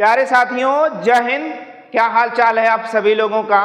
प्यारे साथियों, जय हिंद। क्या हाल चाल है आप सभी लोगों का।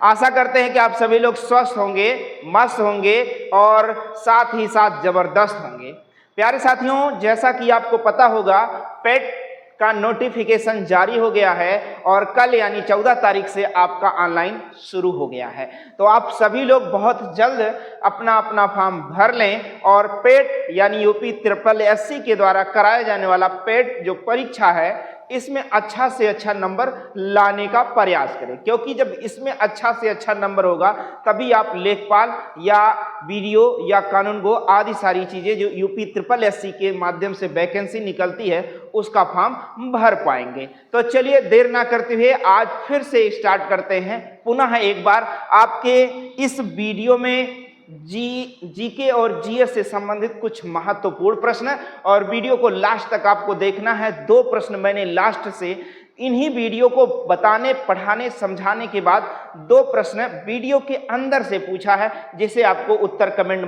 आशा करते हैं कि आप सभी लोग स्वस्थ होंगे, मस्त होंगे और साथ ही साथ जबरदस्त होंगे। प्यारे साथियों, जैसा कि आपको पता होगा, पेट का नोटिफिकेशन जारी हो गया है और कल यानी 14 तारीख से आपका ऑनलाइन शुरू हो गया है। तो आप सभी लोग बहुत जल्द अपना अपना फॉर्म भर लें और पेट यानी यूपी SSSC के द्वारा कराया जाने वाला पेट जो परीक्षा है इसमें अच्छा से अच्छा नंबर लाने का प्रयास करें, क्योंकि जब इसमें अच्छा से अच्छा नंबर होगा तभी आप लेखपाल या वीडियो या कानून गो आदि सारी चीजें जो यूपी SSSC के माध्यम से वैकेंसी निकलती है उसका फॉर्म भर पाएंगे। तो चलिए देर ना करते हुए आज फिर से स्टार्ट करते हैं पुनः एक बार आपके इस वीडियो में जीके और जीएस से संबंधित कुछ महत्वपूर्ण प्रश्न, और वीडियो को लास्ट तक आपको देखना है। 2 प्रश्न मैंने लास्ट से इन्हीं वीडियो को बताने, पढ़ाने, समझाने के बाद 2 प्रश्न वीडियो के अंदर से पूछा है, जिसे आपको उत्तर कमेंट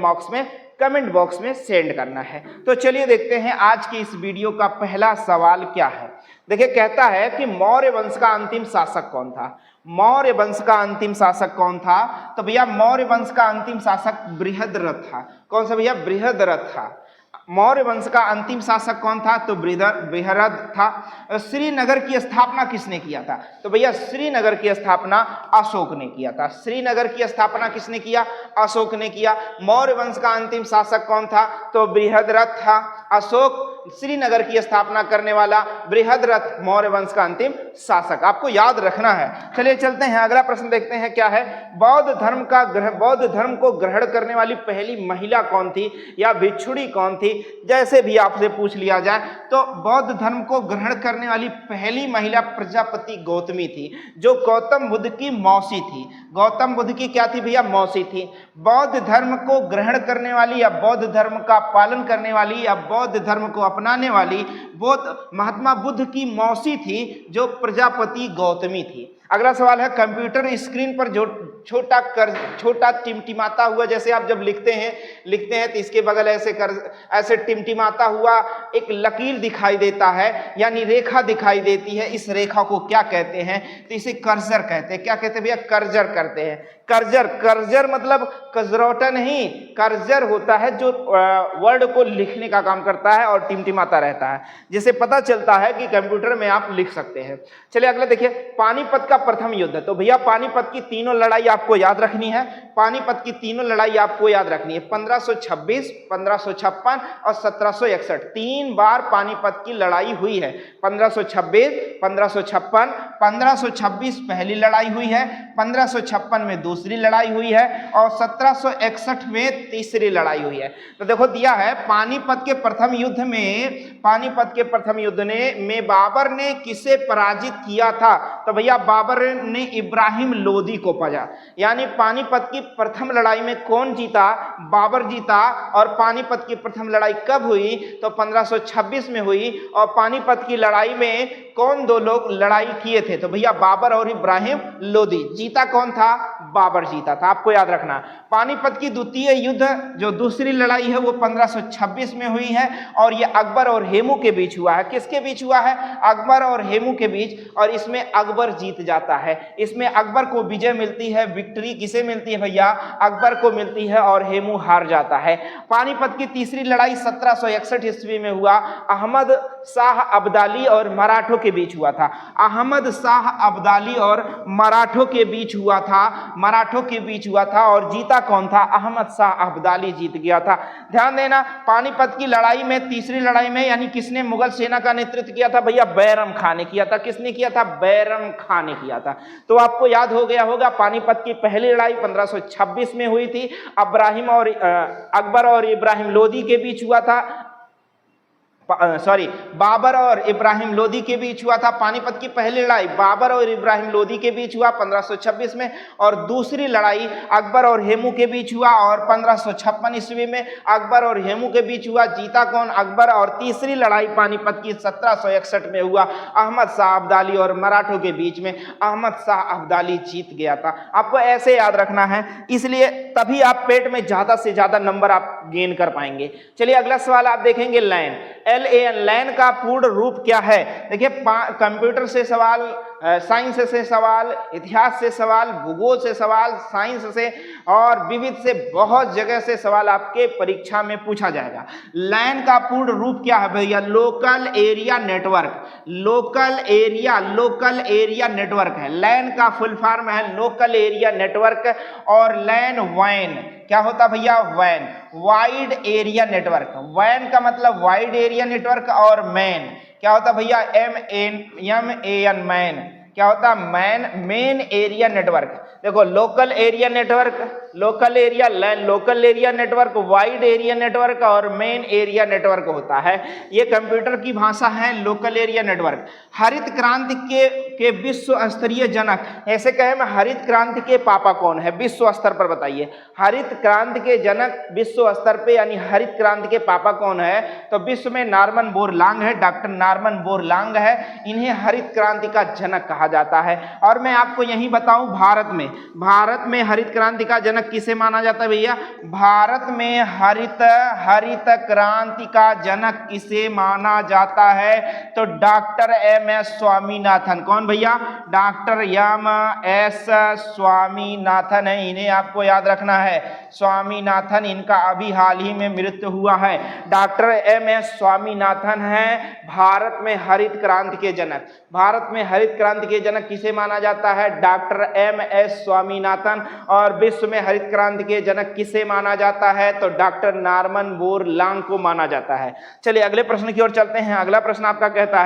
बॉक्स में सेंड करना है। तो चलिए देखते हैं आज की इस वीडियो का पहला सवाल क्या है। देखिए, कहता है कि मौर्य वंश का अंतिम शासक कौन था। मौर्य वंश का अंतिम शासक कौन था? तो भैया मौर्य वंश का अंतिम शासक बृहद्रथ था। कौन सा भैया? बृहद्रथ था। मौर्य वंश का अंतिम शासक कौन था? तो बृहद्रथ था। श्रीनगर की स्थापना किसने किया था? तो भैया श्रीनगर की स्थापना अशोक ने किया था। श्रीनगर की स्थापना किसने किया? अशोक ने किया। मौर्य वंश का अंतिम शासक कौन था? तो बृहद्रथ था। अशोक श्रीनगर की स्थापना करने वाला, बृहद्रथ मौर्य वंश का अंतिम शासक। आपको याद रखना है। चलिए चलते हैं, अगला प्रश्न देखते हैं क्या है। बौद्ध धर्म को ग्रहण करने वाली पहली महिला कौन थी या भिक्षुणी कौन थी? जैसे भी आपसे पूछ लिया जाए तो बौद्ध धर्म को ग्रहण करने वाली पहली महिला प्रजापति गौतमी थी, जो गौतम बुद्ध की मौसी थी। गौतम बुद्ध की क्या थी भैया? मौसी थी। बौद्ध धर्म को ग्रहण करने वाली या बौद्ध धर्म का पालन करने वाली या बौद्ध धर्म को अपनाने वाली महात्मा बुद्ध की मौसी थी, जो प्रजापति गौतमी थी। अगला सवाल है, कंप्यूटर स्क्रीन पर जो छोटा टिमटिमाता हुआ, जैसे आप जब लिखते हैं तो इसके बगल ऐसे टिमटिमाता हुआ एक लकीर दिखाई देता है, यानी रेखा दिखाई देती है। इस रेखा को क्या कहते हैं? तो इसे कर्सर कहते हैं। क्या कहते हैं भैया? कर्जर करते हैं। कर्जर मतलब कजरौटा नहीं, कर्जर होता है जो वर्ड को लिखने का काम करता है और टिमटिमाता रहता है, जिससे पता चलता है कि कंप्यूटर में आप लिख सकते हैं। चलिए अगला देखिए, पानीपत का प्रथम युद्ध। तो भैया पानीपत की तीनों लड़ाई आपको याद रखनी है। पानीपत की तीनों लड़ाई आपको याद रखनी है। 1526, 1556 और 1761। 3 बार पानीपत की लड़ाई हुई है। 1526, 1556, 1526 पहली लड़ाई हुई है, 1556 में दूसरी लड़ाई हुई है और 1761 में तीसरी लड़ाई हुई है। तो देखो दिया है, पानीपत के प्रथम युद्ध में बाबर ने किसे पराजित किया था? तो भैया बाबर ने इब्राहिम लोदी को पाया। यानी पानीपत की प्रथम लड़ाई में कौन जीता? बाबर जीता। और पानीपत की प्रथम लड़ाई कब हुई? तो 1526 में हुई। और पानीपत की लड़ाई में कौन 2 लोग लड़ाई किए थे? तो भैया बाबर और इब्राहिम लोदी। जीता कौन था? बाबर जीता था। आपको याद रखना। पानीपत की द्वितीय युद्ध जो दूसरी लड़ाई है वो 1526 में हुई है और ये अकबर और हेमू के बीच हुआ है। किसके बीच हुआ है? अकबर और हेमू के बीच। और इसमें अकबर जीत जाता है। इसमें अकबर को विजय मिलती है। विक्ट्री किसे मिलती है भैया? अकबर को मिलती है और हेमू हार जाता है। पानीपत की तीसरी लड़ाई 1761 ईस्वी में हुआ। अहमद शाह अब्दाली और मराठों के बीच हुआ था। अहमद शाह अब्दाली और मराठों के बीच हुआ था और जीता कौन था? अहमद शाह अब्दाली जीत गया था। ध्यान देना, पानीपत की लड़ाई में, तीसरी लड़ाई में यानी किसने मुगल सेना का नेतृत्व किया था? भैया बैरम खान ने किया था। किसने किया था? बैरम खान ने किया था। तो आपको याद हो गया होगा, पानीपत की पहली लड़ाई 1526 में हुई थी। अकबर और इब्राहिम लोदी के बीच हुआ था। बाबर और इब्राहिम लोदी के बीच हुआ था। पानीपत की पहली लड़ाई बाबर और इब्राहिम लोदी के बीच हुआ 1526 में, और दूसरी लड़ाई अकबर और हेमू के बीच हुआ और 1556 ईस्वी में अकबर और हेमू के बीच हुआ। जीता कौन? अकबर। और तीसरी लड़ाई पानीपत की 1761 में हुआ, अहमद शाह अब्दाली और मराठों के बीच में। अहमद शाह अब्दाली जीत गया था। आपको ऐसे याद रखना है, इसलिए तभी आप पेट में ज्यादा से ज्यादा नंबर आप गेन कर पाएंगे। चलिए अगला सवाल आप देखेंगे, लैंड LAN, लैन का पूर्ण रूप क्या है? देखिए, कंप्यूटर से सवाल, साइंस से सवाल, इतिहास से सवाल, भूगोल से सवाल, साइंस से और विविध से बहुत जगह से सवाल आपके परीक्षा में पूछा जाएगा। लैन का पूर्ण रूप क्या है भैया? Local area network. Local area network है। लैन का फुल फॉर्म है लोकल एरिया नेटवर्क। और लैन वैन क्या होता भैया? वैन, वाइड एरिया नेटवर्क। वैन का मतलब वाइड एरिया नेटवर्क। और मैन क्या होता भैया? MAN, मैन क्या होता? Main area network. देखो, local area network, local area LAN, local area network, wide area network और मेन एरिया नेटवर्क होता है। ये कंप्यूटर की भाषा है, लोकल एरिया नेटवर्क। हरित क्रांति के विश्व स्तरीय जनक, ऐसे कहे मैं, हरित क्रांति के पापा कौन है विश्व स्तर पर? बताइए, हरित क्रांति के जनक विश्व स्तर पे यानी हरित क्रांति के पापा कौन है? तो विश्व में नॉर्मन बोरलांग है, डॉक्टर नॉर्मन बोरलांग है। इन्हें हरित क्रांति का जनक कहा जाता है। और मैं आपको यही बताऊं, भारत में हरित क्रांति का जनक किसे माना जाता है भैया? भारत में हरित क्रांति का जनक किसे माना जाता है? तो डॉक्टर MS स्वामीनाथन। कौन भैया? डॉक्टर MS स्वामीनाथन है। इन्हें आपको याद रखना है, स्वामीनाथन। इनका अभी हाल ही में मृत्यु हुआ है। डॉक्टर MS स्वामीनाथन है भारत में हरित क्रांति के जनक। भारत में हरित क्रांति के जनक किसे माना जाता है? Doctor MS Swaminathan. और विश्व में हरित क्रांति के जनक किसे माना जाता है? तो डॉक्टर नॉर्मन बोरलांग को माना जाता है। चलिए अगले प्रश्न की ओर चलते हैं। अगला प्रश्न आपका कहता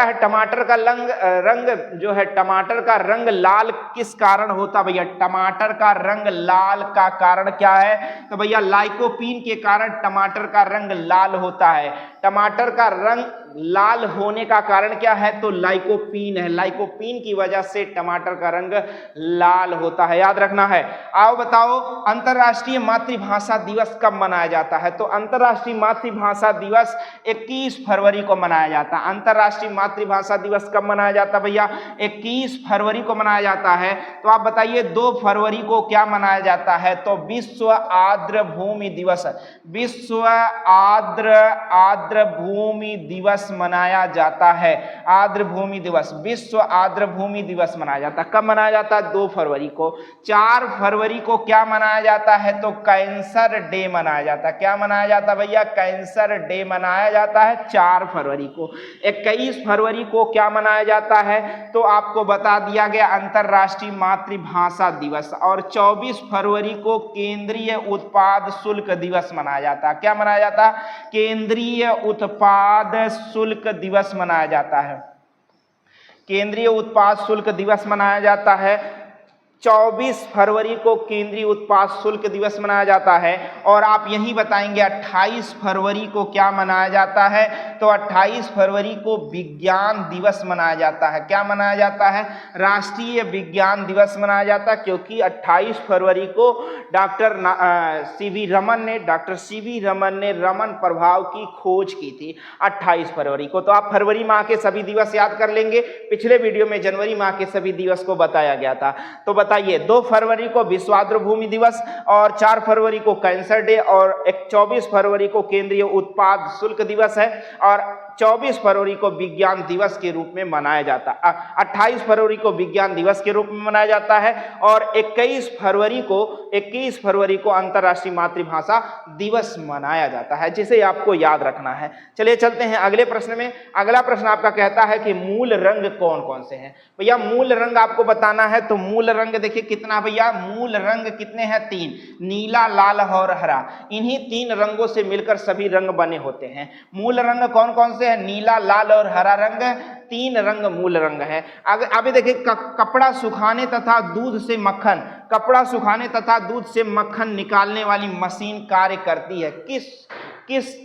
है टमाटर का रंग जो है, टमाटर का रंग लाल किस कारण होता भैया? टमाटर का रंग लाल का कारण क्या है? तो भैया लाइकोपीन के कारण टमाटर का रंग लाल होता है। टमाटर का रंग लाल होने का कारण क्या है? तो लाइकोपीन है। लाइकोपीन की वजह से टमाटर का रंग लाल होता है, याद रखना है। आओ बताओ, अंतर्राष्ट्रीय मातृभाषा दिवस कब मनाया जाता है? तो अंतर्राष्ट्रीय मातृभाषा दिवस 21 फरवरी को मनाया जाता है। अंतर्राष्ट्रीय मातृभाषा दिवस कब मनाया जाता है भैया? 21 फरवरी को मनाया जाता है। तो आप बताइए 2 फरवरी को क्या मनाया जाता है? तो विश्व आर्द्र भूमि दिवस। विश्व आर्द्र भूमि दिवस मनाया जाता है। आर्द्र भूमि दिवस, विश्व आर्द्र भूमि दिवस मनाया जाता है। कब मनाया जाता है? 2 फरवरी को। 4 फरवरी को क्या मनाया जाता है? तो कैंसर डे मनाया जाता है। क्या मनाया जाता है भैया? कैंसर डे मनाया जाता है 4 फरवरी को। 21 फरवरी को क्या मनाया जाता है? तो आपको बता दिया गया, अंतर्राष्ट्रीय मातृभाषा दिवस। और 24 फरवरी को केंद्रीय उत्पाद शुल्क दिवस मनाया जाता है। क्या मनाया जाता है? केंद्रीय उत्पाद शुल्क दिवस मनाया जाता है। केंद्रीय उत्पाद शुल्क दिवस मनाया जाता है। 24 फरवरी को केंद्रीय उत्पाद शुल्क दिवस मनाया जाता है। और आप यही बताएंगे 28 फरवरी को क्या मनाया जाता है? तो 28 फरवरी को विज्ञान दिवस मनाया जाता है। क्या मनाया जाता है? राष्ट्रीय विज्ञान दिवस मनाया जाता है, क्योंकि 28 फरवरी को डॉक्टर सीवी रमन ने रमन प्रभाव की खोज की थी 28 फरवरी को। तो आप फरवरी माह के सभी दिवस याद कर लेंगे। पिछले वीडियो में जनवरी माह के सभी दिवस को बताया गया था। तो बताइए, 2 फरवरी को विश्व आर्द्र भूमि दिवस, और 4 फरवरी को कैंसर डे, और 24 फरवरी को केंद्रीय उत्पाद शुल्क दिवस है, और 24 फरवरी को विज्ञान दिवस के रूप में मनाया जाता है। 28 फरवरी को विज्ञान दिवस के रूप में मनाया जाता है। और 21 फरवरी को अंतर्राष्ट्रीय मातृभाषा दिवस मनाया जाता है, जिसे आपको याद रखना है। चलिए चलते हैं अगले प्रश्न में। अगला प्रश्न आपका कहता है कि मूल रंग कौन कौन से हैं? भैया मूल रंग आपको बताना है। तो मूल रंग देखिए कितना भैया, मूल रंग कितने हैं? 3, नीला, लाल और हरा। इन्हीं 3 रंगों से मिलकर सभी रंग बने होते हैं। मूल रंग कौन कौन से हैं? नीला, लाल और हरा रंग। 3 रंग मूल रंग है। अभी देखिए, कपड़ा सुखाने तथा दूध से मक्खन, कपड़ा सुखाने तथा दूध से मक्खन निकालने वाली मशीन कार्य करती है किस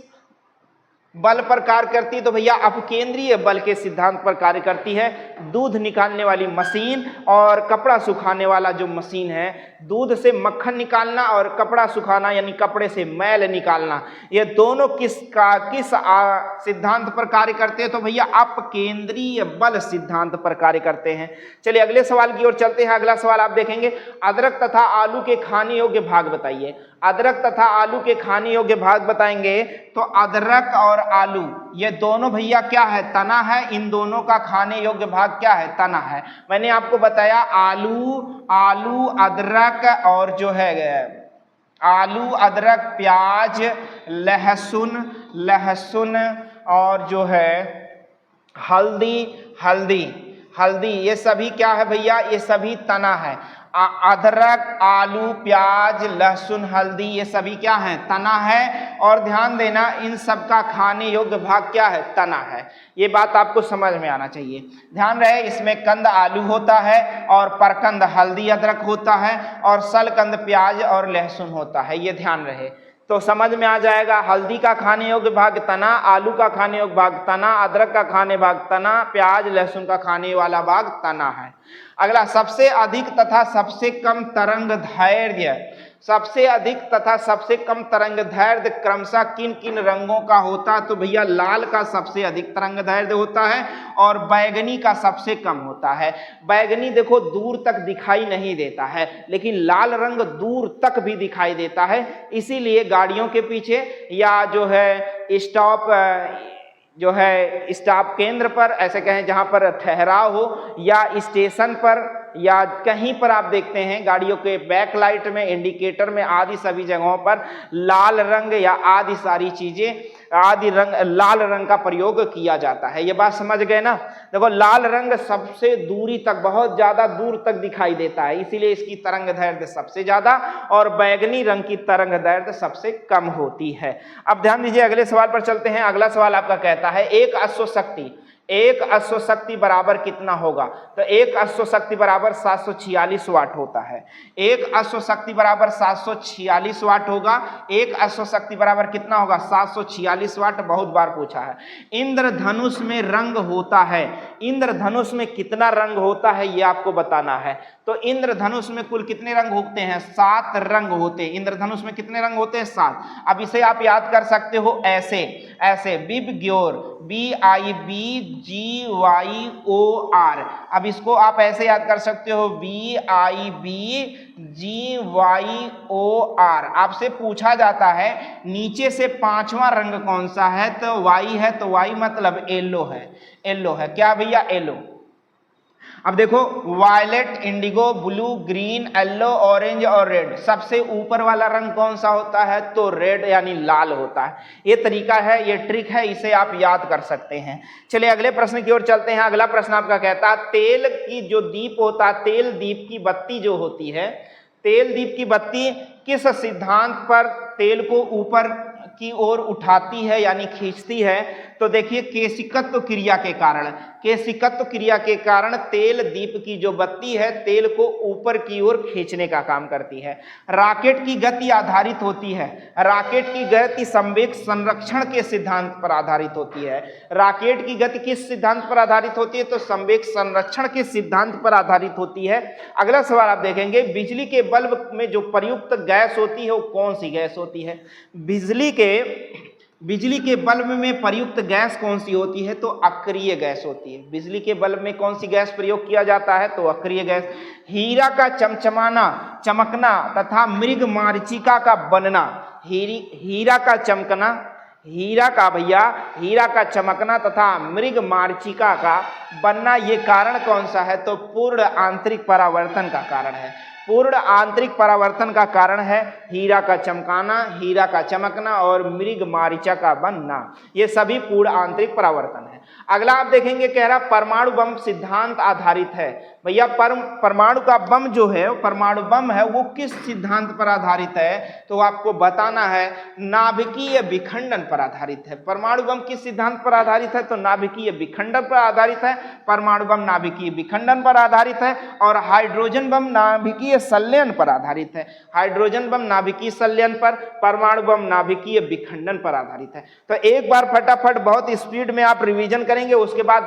बल पर कार्य करती है? तो भैया अपकेंद्रीय बल के सिद्धांत पर कार्य करती है। दूध निकालने वाली मशीन और कपड़ा सुखाने वाला जो मशीन है, दूध से मक्खन निकालना और कपड़ा सुखाना यानी कपड़े से मैल निकालना, ये दोनों किस सिद्धांत पर कार्य करते हैं? तो भैया अपकेंद्रीय बल सिद्धांत पर कार्य करते हैं। चलिए अगले सवाल की ओर चलते हैं। अगला सवाल आप देखेंगे, अदरक तथा आलू के खाने योग्य भाग बताइए। अदरक तथा आलू के खाने योग्य भाग बताएंगे तो अदरक और आलू, ये दोनों भैया क्या है, तना है। इन दोनों का खाने योग्य भाग क्या है, तना है। मैंने आपको बताया आलू अदरक और जो है आलू अदरक प्याज लहसुन और जो है हल्दी, ये सभी क्या है भैया, ये सभी तना है। अदरक, आलू, प्याज, लहसुन, हल्दी, ये सभी क्या है, तना है। और ध्यान देना, इन सब का खाने योग्य भाग क्या है, तना है। ये बात आपको समझ में आना चाहिए। ध्यान रहे, इसमें कंद आलू होता है और परकंद हल्दी अदरक होता है और सलकंद प्याज और लहसुन होता है। ये ध्यान रहे तो समझ में आ जाएगा। हल्दी का खाने योग्य भाग तना, आलू का खाने योग्य भाग तना, अदरक का खाने भाग तना, प्याज लहसुन का खाने वाला भाग तना है। अगला, सबसे अधिक तथा सबसे कम तरंग धैर्य, सबसे अधिक तथा सबसे कम तरंग धैर्य क्रमशः किन किन रंगों का होता है? तो भैया लाल का सबसे अधिक तरंग धैर्य होता है और बैगनी का सबसे कम होता है। बैगनी देखो दूर तक दिखाई नहीं देता है, लेकिन लाल रंग दूर तक भी दिखाई देता है। इसीलिए गाड़ियों के पीछे या जो है स्टॉप केंद्र पर, ऐसे कहें जहां पर ठहराव हो, या स्टेशन पर या कहीं पर आप देखते हैं गाड़ियों के बैक लाइट में, इंडिकेटर में आदि सभी जगहों पर लाल रंग या आदि सारी चीजें लाल रंग का प्रयोग किया जाता है। ये बात समझ गए ना। देखो लाल रंग सबसे दूरी तक, बहुत ज्यादा दूर तक दिखाई देता है, इसीलिए इसकी तरंग दैर्घ्य सबसे ज्यादा और बैगनी रंग की तरंग दैर्घ्य सबसे कम होती है। अब ध्यान दीजिए, अगले सवाल पर चलते हैं। अगला सवाल आपका कहता है एक अश्वशक्ति बराबर कितना होगा? तो एक अश्वशक्ति बराबर 746 वाट होता है। एक अश्वशक्ति बराबर 746 वाट होगा। एक अश्वशक्ति बराबर कितना होगा? 746 वाट। बहुत बार पूछा है। इंद्रधनुष में रंग होता है, इंद्रधनुष में कितना रंग होता है ये आपको बताना है। तो इंद्रधनुष में कुल कितने रंग होते हैं? 7 रंग होते हैं। इंद्रधनुष में कितने रंग होते हैं? 7। अब इसे आप याद कर सकते हो ऐसे बिबग्योर, BIBGYOR। अब इसको आप ऐसे याद कर सकते हो BIBGYOR। आपसे पूछा जाता है नीचे से 5वां रंग कौन सा है? तो वाई है। तो वाई मतलब येलो है। क्या भैया? येलो। अब देखो, violet, indigo, blue, green, yellow, orange और रेड। सबसे ऊपर वाला रंग कौन सा होता है? तो रेड यानी लाल होता है। ये तरीका है, ये ट्रिक है, इसे आप याद कर सकते हैं। चलिए अगले प्रश्न की ओर चलते हैं। अगला प्रश्न आपका कहता है तेल की जो दीप होता है, तेल दीप की बत्ती जो होती है, तेल दीप की बत्ती किस सिद्धांत पर तेल को ऊपर की ओर उठाती है यानी खींचती है? तो देखिए, केशिकत्व क्रिया के कारण, केशिकत्व क्रिया के कारण तेल दीप की जो बत्ती है तेल को ऊपर की ओर खींचने का काम करती है। रॉकेट की गति आधारित होती है, रॉकेट की गति संवेग संरक्षण के सिद्धांत पर आधारित होती है। रॉकेट की गति किस सिद्धांत पर आधारित होती है? तो संवेग संरक्षण के सिद्धांत पर आधारित होती है। अगला सवाल आप देखेंगे, बिजली के बल्ब में जो प्रयुक्त गैस होती है वो कौन सी गैस होती है? बिजली के बल्ब में प्रयुक्त गैस कौन सी होती है? तो अक्रिय गैस होती है। बिजली के बल्ब में कौन सी गैस प्रयोग किया जाता है? तो अक्रिय गैस। हीरा का चमकना तथा मृग मारीचिका का बनना, हीरा का चमकना तथा मृग मारीचिका का बनना, ये कारण कौन सा है? तो पूर्ण आंतरिक परावर्तन का कारण है। पूर्ण आंतरिक परावर्तन का कारण है हीरा का चमकाना, हीरा का चमकना और मृग मारीचा का बनना। ये सभी पूर्ण आंतरिक परावर्तन है। अगला आप देखेंगे, कह रहा परमाणु बम सिद्धांत आधारित है। भैया परमाणु का बम जो है, परमाणु बम है, वो किस सिद्धांत पर आधारित है? तो आपको बताना है नाभिकीय विखंडन पर आधारित है। परमाणु बम किस सिद्धांत पर आधारित है? तो नाभिकीय विखंडन पर आधारित है। परमाणु बम नाभिकीय विखंडन पर आधारित है। और हाइड्रोजन बम नाभिकीय संलयन पर आधारित है। हाइड्रोजन बम नाभिकीय संलयन पर, परमाणु बम नाभिकीय विखंडन पर आधारित है। तो एक बार फटाफट बहुत स्पीड में आप रिवीजन करेंगे, उसके बाद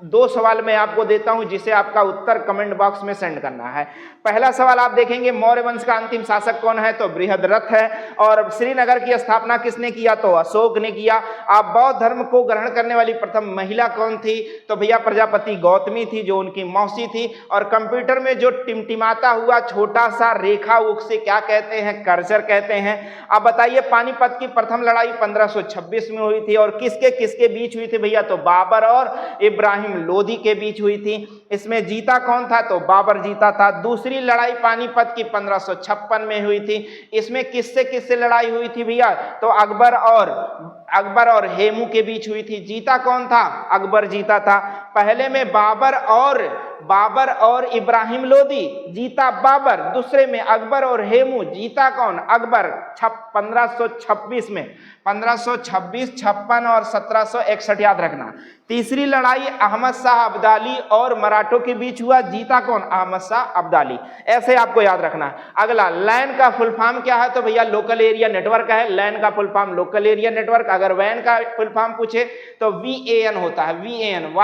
दो सवाल मैं आपको देता हूं जिसे आपका उत्तर कमेंट बॉक्स में सेंड करना है। पहला सवाल आप देखेंगे, मौर्य वंश का अंतिम शासक कौन है? तो बृहद्रथ है। और श्रीनगर की स्थापना किसने किया? तो अशोक ने किया। आप बौद्ध धर्म को ग्रहण करने वाली प्रथम महिला कौन थी? तो भैया प्रजापति गौतमी थी, जो उनकी मौसी थी। और कंप्यूटर में जो टिमटिमाता हुआ छोटा सा रेखा, उसे क्या कहते हैं? कर्सर कहते हैं। आप बताइए, पानीपत की प्रथम लड़ाई 1526 में हुई थी और किसके किसके बीच हुई थी भैया? तो बाबर और इब्राहिम लोदी के बीच हुई थी। इसमें जीता कौन था? तो बाबर जीता था। दूसरी लड़ाई पानीपत की 1556 में हुई थी। इसमें किससे किससे लड़ाई हुई थी भैया? तो अकबर और हेमू के बीच हुई थी। जीता कौन था? अकबर जीता था। पहले में बाबर और इब्राहिम लोदी, जीता बाबर। दूसरे में अकबर और हेमू, जीता कौन? अकबर। 1526 में 1526, 56 और 1761 याद रखना। तीसरी लड़ाई अहमद शाह अब्दाली और मराठों के बीच हुआ, जीता कौन? अहमद शाह अब्दाली। ऐसे आपको याद रखना है। अगला, लैन का फुल फॉर्म क्या है? तो भैया लोकल एरिया नेटवर्क है। लैन का full form local area network. अगर वैन का फुल फॉर्म पूछे तो VAN होता है, VAN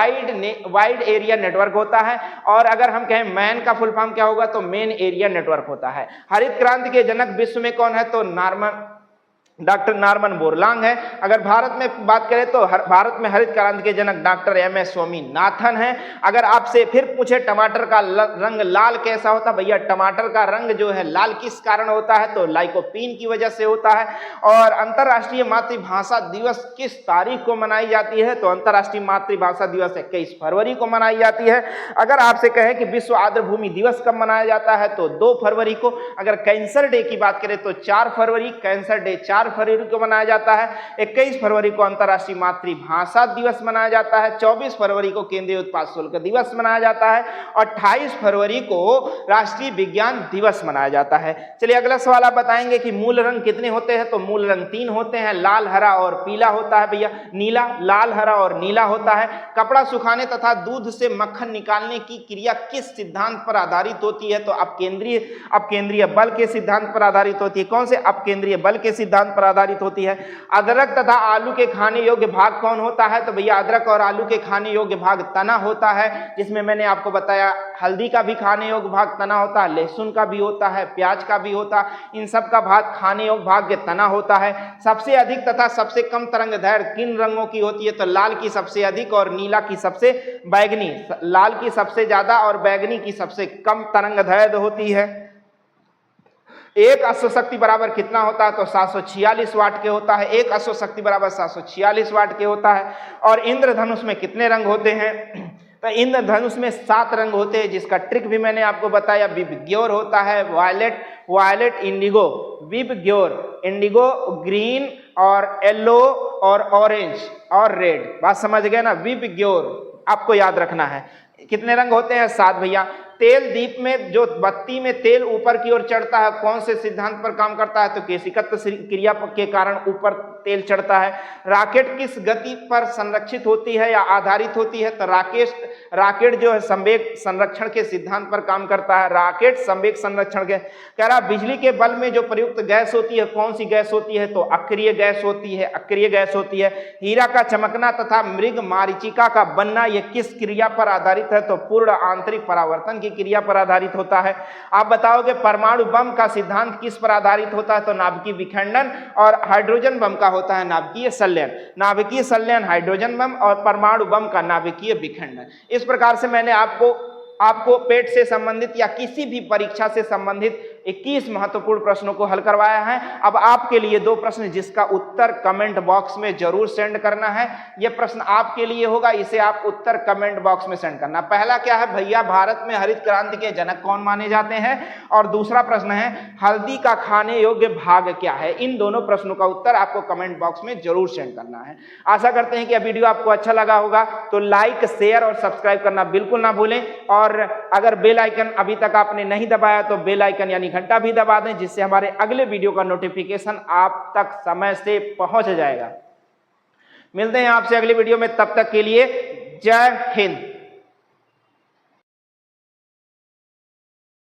वाइड एरिया नेटवर्क होता है। और अगर हम कहें मैन का फुल फॉर्म क्या होगा? तो मेन एरिया नेटवर्क होता है। हरित क्रांति के जनक विश्व में कौन है? तो डॉक्टर नॉर्मन बोरलॉग है। अगर भारत में बात करें तो भारत में हरित क्रांति के जनक डॉक्टर MS स्वामीनाथन है। अगर आपसे फिर पूछे टमाटर का रंग लाल कैसा होता? भैया टमाटर का रंग जो है लाल किस कारण होता है? तो लाइकोपीन की वजह से होता है। और अंतर्राष्ट्रीय मातृभाषा दिवस किस तारीख को मनाई जाती है? तो अंतर्राष्ट्रीय मातृभाषा दिवस 21 फरवरी को मनाई जाती है। अगर आपसे कहे कि विश्व आर्द्र भूमि दिवस कब मनाया जाता है? तो 2 फरवरी को। अगर कैंसर डे की बात करें तो 4 फरवरी, कैंसर डे 4 फरवरी को मनाया जाता है। 21 फरवरी को अंतर्राष्ट्रीय मातृभाषा दिवस मनाया जाता है। 24 फरवरी को केंद्रीय उत्पाद शुल्क दिवस मनाया जाता है। और 28 फरवरी को राष्ट्रीय विज्ञान दिवस मनाया जाता है। चलिए अगला सवाल आप बताएंगे कि मूल रंग कितने होते हैं? तो मूल रंग 3 होते हैं, लाल, हरा और पीला होता है भैया। नीला, लाल, हरा और नीला होता है। कपड़ा सुखाने तथा दूध से मक्खन निकालने की क्रिया किस सिद्धांत पर आधारित होती है? तो अपकेंद्रीय बल के सिद्धांत पर आधारित होती है। कौन से? अपकेंद्रीय बल के सिद्धांत पर आधारित होती है। अदरक तथा आलू के खाने योग्य भाग कौन होता है? तो भैया अदरक और आलू के खाने योग्य भाग तना होता है, जिसमें मैंने आपको बताया हल्दी का भी खाने योग्य भाग तना होता है, लहसुन का भी होता है, प्याज का भी होता है। इन सब का भाग खाने योग्य भाग तना होता है। सबसे अधिक तथा सबसे कम तरंग दैर्घ्य किन रंगों की होती है? तो लाल की सबसे अधिक और नीला की सबसे बैगनी। लाल की सबसे ज्यादा और बैगनी की सबसे कम तरंग दैर्घ्य होती है। एक अश्वशक्ति बराबर कितना होता है? तो 746 वाट के होता है। एक अश्वशक्ति बराबर 746 वाट के होता है। और इंद्रधनुष में कितने रंग होते हैं? तो इंद्रधनुष में 7 रंग होते हैं, जिसका ट्रिक भी मैंने आपको बताया। विबग्योर होता है, वायलेट, इंडिगो, ग्रीन और येलो और ऑरेंज और रेड। बात समझ गए ना? विबग्योर आपको याद रखना है। कितने रंग होते हैं? 7 भैया। तेल दीप में जो बत्ती में तेल ऊपर की ओर चढ़ता है, कौन से सिद्धांत पर काम करता है? तो केशिकत्व क्रिया के कारण ऊपर तेल चढ़ता है। रॉकेट किस गति पर संरक्षित होती है या आधारित होती है? तो रॉकेट जो है संवेग संरक्षण के सिद्धांत पर काम करता है। रॉकेट संवेग संरक्षण के कह रहा, बिजली के बल में जो प्रयुक्त गैस होती है, कौन सी गैस होती है? तो अक्रिय गैस होती है। हीरा का चमकना तथा मृग मारीचिका का बनना, यह किस क्रिया पर आधारित है? तो पूर्ण आंतरिक परावर्तन की क्रिया पर आधारित होता है। आप बताओगे परमाणु बम का सिद्धांत किस पर आधारित होता है? तो नाभिकीय विखंडन। और हाइड्रोजन बम का होता है नाभिकीय संलयन, हाइड्रोजन बम और परमाणु बम का नाभिकीय विखंडन। इस प्रकार से मैंने आपको पेट से संबंधित या किसी भी परीक्षा से संबंधित 21 महत्वपूर्ण प्रश्नों को हल करवाया है। अब आपके लिए 2 प्रश्न जिसका उत्तर कमेंट बॉक्स में जरूर सेंड करना है। यह प्रश्न आपके लिए होगा, इसे आप उत्तर कमेंट बॉक्स में सेंड करना। पहला क्या है भैया? भारत में हरित क्रांति के जनक कौन माने जाते हैं? और दूसरा प्रश्न है हल्दी का खाने योग्य भाग क्या है? इन दोनों प्रश्नों का उत्तर आपको कमेंट बॉक्स में जरूर सेंड करना है। आशा करते हैं कि यह वीडियो आपको अच्छा लगा होगा, तो लाइक, शेयर और सब्सक्राइब करना बिल्कुल ना भूलें। और अगर बेल आइकन अभी तक आपने नहीं दबाया तो बेल आइकन यानी घंटा भी दबा दें, जिससे हमारे अगले वीडियो का नोटिफिकेशन आप तक समय से पहुंच जाएगा। मिलते हैं आपसे अगले वीडियो में, तब तक के लिए जय हिंद।